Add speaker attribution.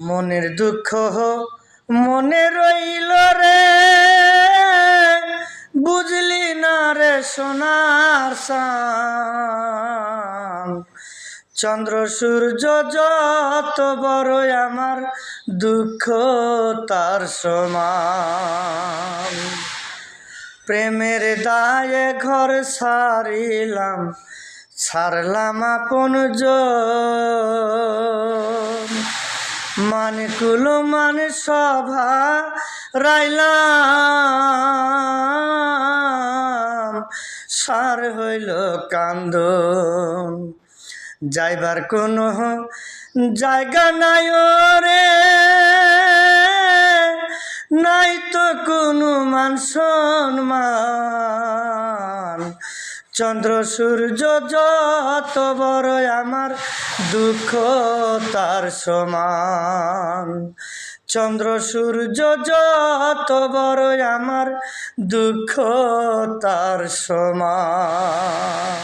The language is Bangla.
Speaker 1: মনের দুঃখ মনে রইল রে, বুঝলি না রে সোনার চাঁদ। চন্দ্র সূর্য যত বড় আমার দুঃখ তার সমান। প্রেমের দায়ে ঘর ছাড়িলাম, ছাড়লাম আপনজন। মানকুল মান সভা রাইলাম, সার হইল কান্দন। যাইবার কোনো জায়গা নাই রে, নাই তো কোনো মান সম্মান। চন্দ্র সূর্য যত বড় আমার দুঃখ তার সমান। চন্দ্র সূর্য যত বড় আমার দুঃখ তার সমান।